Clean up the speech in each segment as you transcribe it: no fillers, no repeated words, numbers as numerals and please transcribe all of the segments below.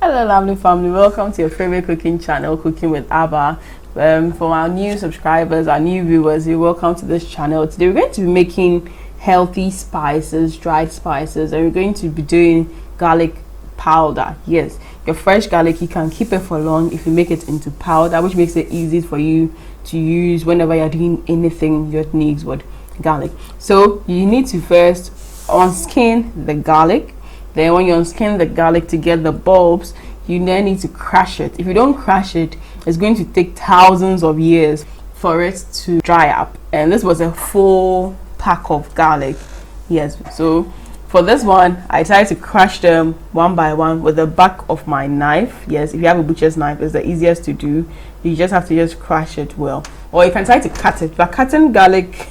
Hello lovely family, welcome to your favorite cooking channel, Cooking with Abba. For our new subscribers, our new viewers, you're welcome to this channel. Today we're going to be making healthy spices, dried spices, and we're going to be doing garlic powder. Yes, your fresh garlic, you can keep it for long if you make it into powder, which makes it easy for you to use whenever you're doing anything that needs with garlic. So you need to first unskin the garlic. Then when you unskin the garlic to get the bulbs, you then need to crush it. If you don't crush it, it's going to take thousands of years for it to dry up. And this was a full pack of garlic. Yes, so for this one, I tried to crush them one by one with the back of my knife. Yes, if you have a butcher's knife, it's the easiest to do. You just have to just crush it well. Or you can try to cut it. But cutting garlic,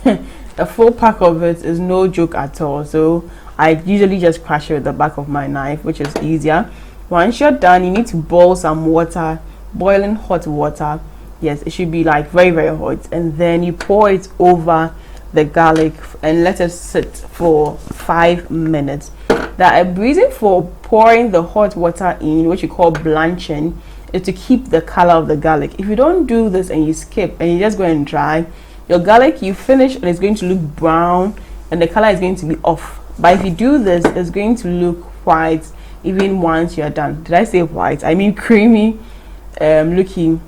a full pack of it is no joke at all. So I usually just crush it with the back of my knife, which is easier. Once you're done, you need to boil some water, boiling hot water. Yes, it should be like very hot, and then you pour it over the garlic and let it sit for 5 minutes. The reason for pouring the hot water in, which you call blanching, is to keep the color of the garlic. If you don't do this and you skip and you just go and dry, your garlic, you finish and it's going to look brown and the color is going to be off. But if you do this, it's going to look white even once you're done. Did I say white? I mean creamy looking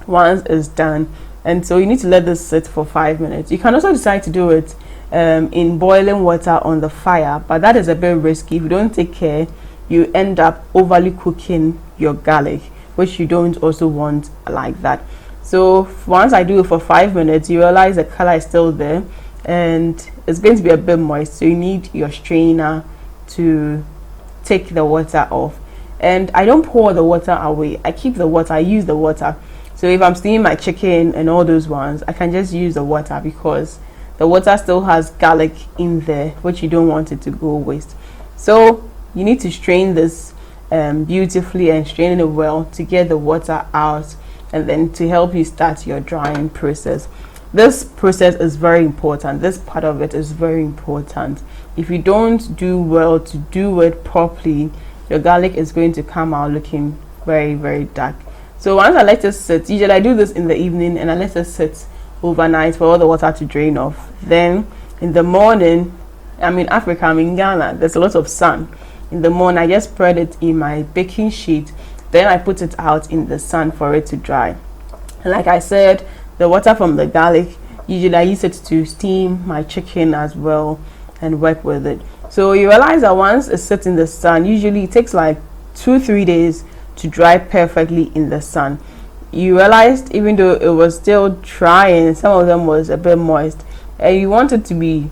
once it's done. And so you need to let this sit for 5 minutes. You can also decide to do it in boiling water on the fire, but that is a bit risky. If you don't take care, you end up overly cooking your garlic, which you don't also want like that. So once I do it for 5 minutes, you realize the color is still there and it's going to be a bit moist, so you need your strainer to take the water off. And I don't pour the water away, I keep the water, I use the water. So if I'm steaming my chicken and all those ones, I can just use the water because the water still has garlic in there, which you don't want it to go waste. So you need to strain this beautifully and strain it well to get the water out, and then to help you start your drying process. This process is very important. This part of it is very important. If you don't do well to do it properly, your garlic is going to come out looking very dark. So once I let it sit, usually I do this in the evening and I let it sit overnight for all the water to drain off. Then in the morning, I'm in Africa, I'm in Ghana, there's a lot of sun. In the morning, I just spread it in my baking sheet. Then I put it out in the sun for it to dry. And like I said, the water from the garlic, usually I use it to steam my chicken as well and work with it. So you realize that once it sits in the sun, usually it takes like 2-3 days to dry perfectly in the sun. You realized even though it was still drying, some of them was a bit moist, and you want it to be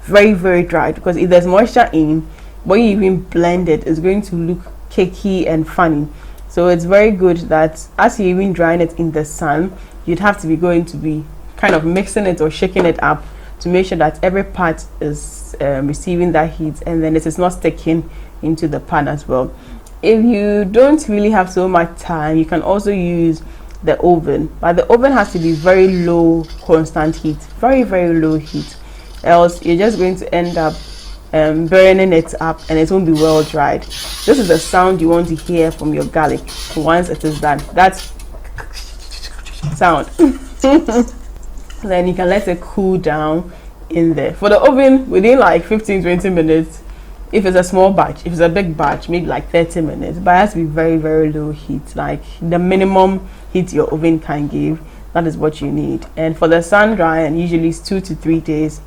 very dry, because if there's moisture in, when you even blend it, it's going to look cakey and funny. So it's very good that as you even drying it in the sun, you'd have to be going to be kind of mixing it or shaking it up to make sure that every part is receiving that heat, and then it is not sticking into the pan as well. If you don't really have so much time, you can also use the oven, but the oven has to be very low constant heat, very low heat, else you're just going to end up burning it up and it won't be well dried. This is the sound you want to hear from your garlic once it is done. That's sound. Then you can let it cool down in there. For the oven, within like 15-20 minutes. If it's a small batch, if it's a big batch, maybe like 30 minutes. But it has to be very low heat, like the minimum heat your oven can give. That is what you need. And for the sun drying, usually it's 2 to 3 days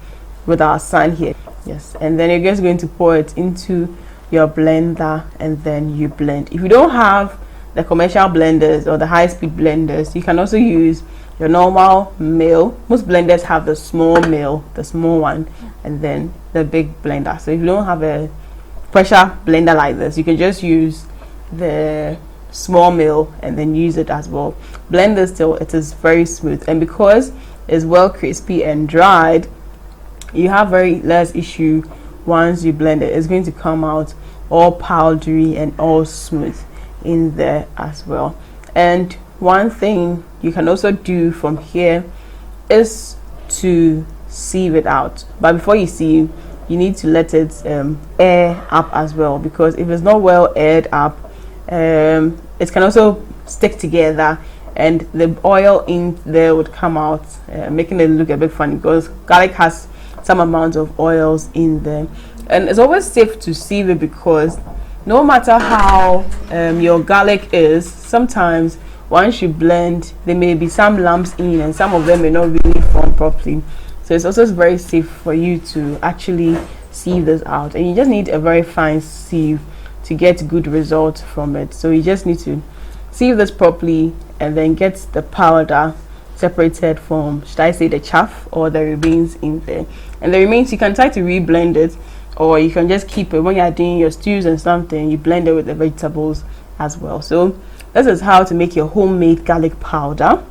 with our sun here. Yes, and then you're just going to pour it into your blender and then you blend. If you don't have the commercial blenders or the high-speed blenders, you can also use your normal mill. Most blenders have the small mill, the small one, and then the big blender. So if you don't have a pressure blender like this, you can just use the small mill and then use it as well. Blend this till it is very smooth, and because it's well crispy and dried, you have very less issue. Once you blend it, it's going to come out all powdery and all smooth in there as well. And one thing you can also do from here is to sieve it out, but before you sieve, you need to let it air up as well, because if it's not well aired up, It can also stick together, and the oil in there would come out, making it look a bit funny, because garlic has some amount of oils in there. And it's always safe to sieve it, because no matter how your garlic is, sometimes once you blend, there may be some lumps in, and some of them may not really form properly. So it's also very safe for you to actually sieve this out, and you just need a very fine sieve to get good results from it. So you just need to sieve this properly and then get the powder separated from, should I say, the chaff or the remains in there. And the remains, you can try to re-blend it, or you can just keep it when you're doing your stews and something, you blend it with the vegetables as well. So this is how to make your homemade garlic powder.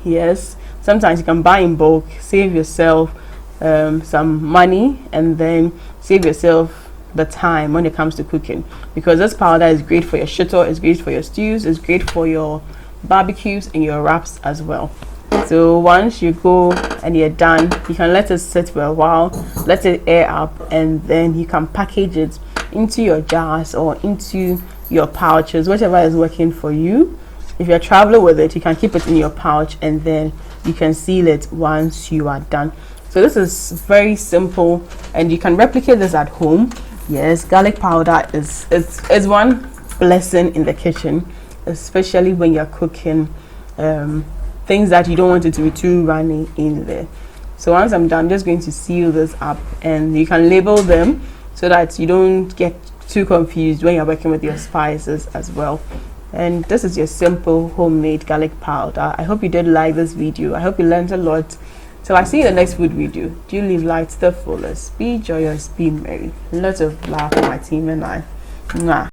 Yes, sometimes you can buy in bulk, save yourself some money, and then save yourself the time when it comes to cooking, because this powder is great for your shito, it's great for your stews, it's great for your barbecues and your wraps as well. So once you go and you're done, you can let it sit for a while, let it air up, and then you can package it into your jars or into your pouches, whichever is working for you. If you're traveling with it, you can keep it in your pouch, and then you can seal it once you are done. So this is very simple, and you can replicate this at home. Yes, garlic powder is one blessing in the kitchen, especially when you're cooking things that you don't want it to be too runny in there. So once I'm done, I'm just going to seal this up, and you can label them so that you don't get too confused when you're working with your spices as well. And this is your simple homemade garlic powder. I hope you did like this video. I hope you learned a lot. So I see you in the next food video. Do live life to the fullest. Be joyous, be merry. Lots of love for my team and I. Mwah.